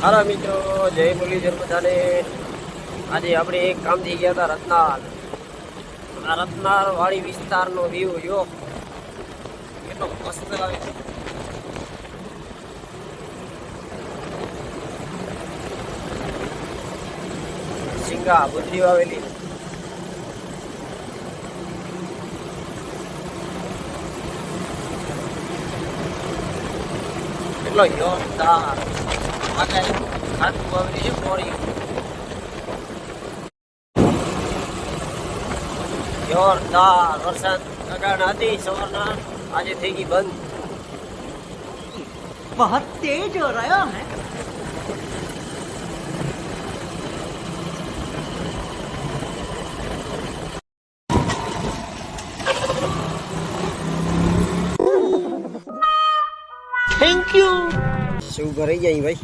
હારા મિત્રો, જય મુરલીધર બધાને. આજે આપણે એક કામથી ગયા હતા રત્નાર. આ રત્નાર વાળી વિસ્તારનો વ્યૂ જો કેટલો મસ્ત આવે છે. સિંગા બુદ્ધિ આવેલી કેટલો જોરદાર જોરદાર વરસાદ અગાડ હતી સવારના, આજે થઈ ગઈ બંધ. बहुत तेज हो रहा है. Thank you. શું ભરાઈ જાય ભાઈ.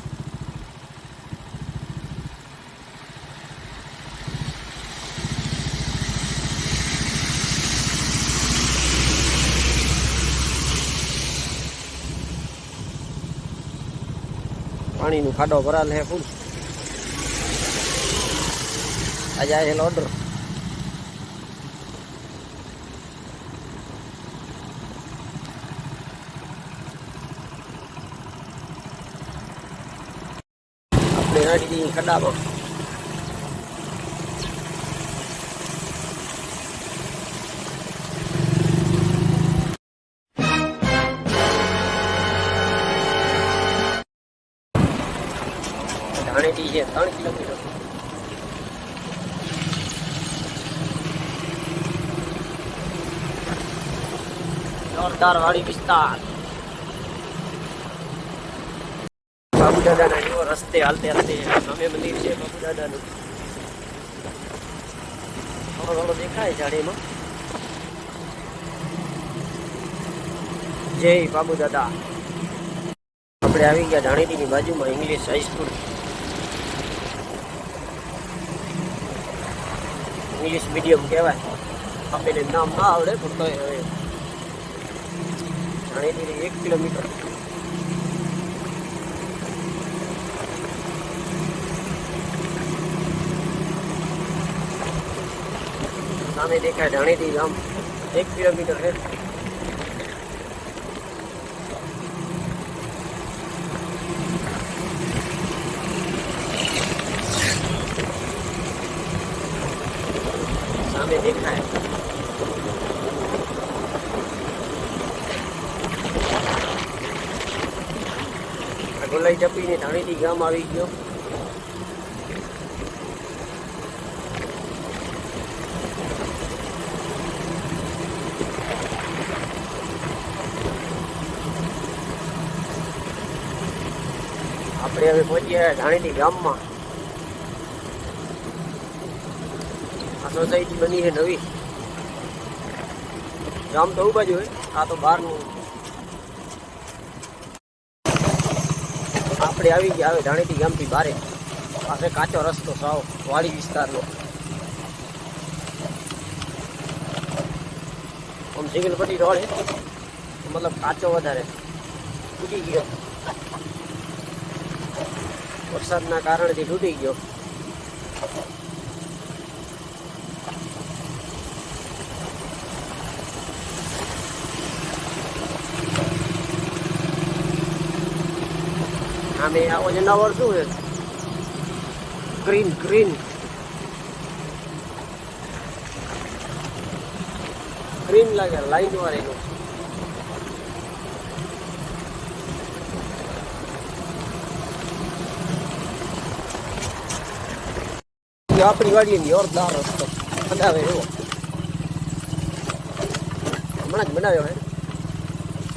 પાણીનું ખાડો ભરાલ હે ફૂલ. આજે આવેલો ઓર્ડર. આપણે નાખી દઈએ ખડામાં. ધાણેટી છે 3 કિલોમીટર. જોરદાર વાડી વિસ્તાર. બાબુ દાદાના જેવો રસ્તે હાલતે હાલતે સામે મંદિર છે બાબુ દાદાનું. થોડો થોડો દેખાય જાડેમાં. જય બાબુ દાદા. આપણે આવી ગયા ધાણેટીની બાજુમાં ઇંગ્લિશ હાઈસ્કૂલ. ઇંગ્લિશ મીડિયમ કહેવાય. આપણને નામ ના આવડે પણ તો હવે ધાણેટીથી 1 કિલોમીટર. સામે દેખાય ધાણેટી ગામ. 1 કિલોમીટર છે. સામે દેખાય ગોલાઈ ચપીને ધાણેટી ગામ આવી ગયો. આપણે હવે પહોંચ્યા ધાણેટી ગામમાં. આ સોસાયટી બની છે નવી. ગામ તો ઉભા જ હોય, આ તો બહારનું. આપણે આવી ગયા હવે ધાણેટી ગામથી બારે. પાસે કાચો રસ્તો સાવ વાડી વિસ્તારનો. આમ સિંગલ પટ્ટી રોડ છે, મતલબ કાચો વધારે તૂટી ગયો. વરસાદના કારણથી તૂટી ગયો. આમે આવો જનાવર શું છે? ગ્રીન ગ્રીન ગ્રીન લાગે લાઈન વાળેલું. આપણી વાડીની જોરદાર રસ્તો બનાવે એવો હમણાં જ બનાવ્યો હે.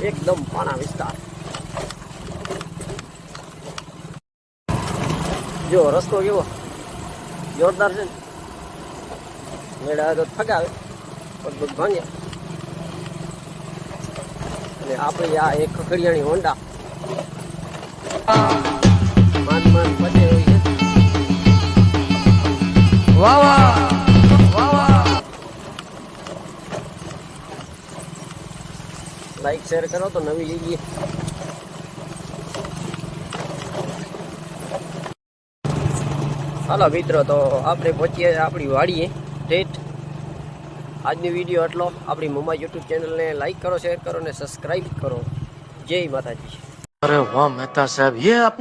એકદમ પાણા વિસ્તાર. જો રસ્તો કેવો જોરદાર છે ને. મેળા તો ફગાવે પગ ભાંગે. અને આપણી આ એક ખખડિયાની હોન્ડા માંડ માંડ પચે હોય છે. વાહ વાહ વાહ વાહ. લાઈક શેર કરો તો નવી જઈએ. હાલો મિત્રો, તો આપણે પહોંચીએ આપણી વાડીએ ઠેઠ. આજનો વિડીયો એટલો. આપણી મમ્મા યુટ્યુબ ચેનલને લાઈક કરો, શેર કરો અને સબસ્ક્રાઈબ કરો. જય માતાજી. अरे वाह मेहता साहब, ये आपने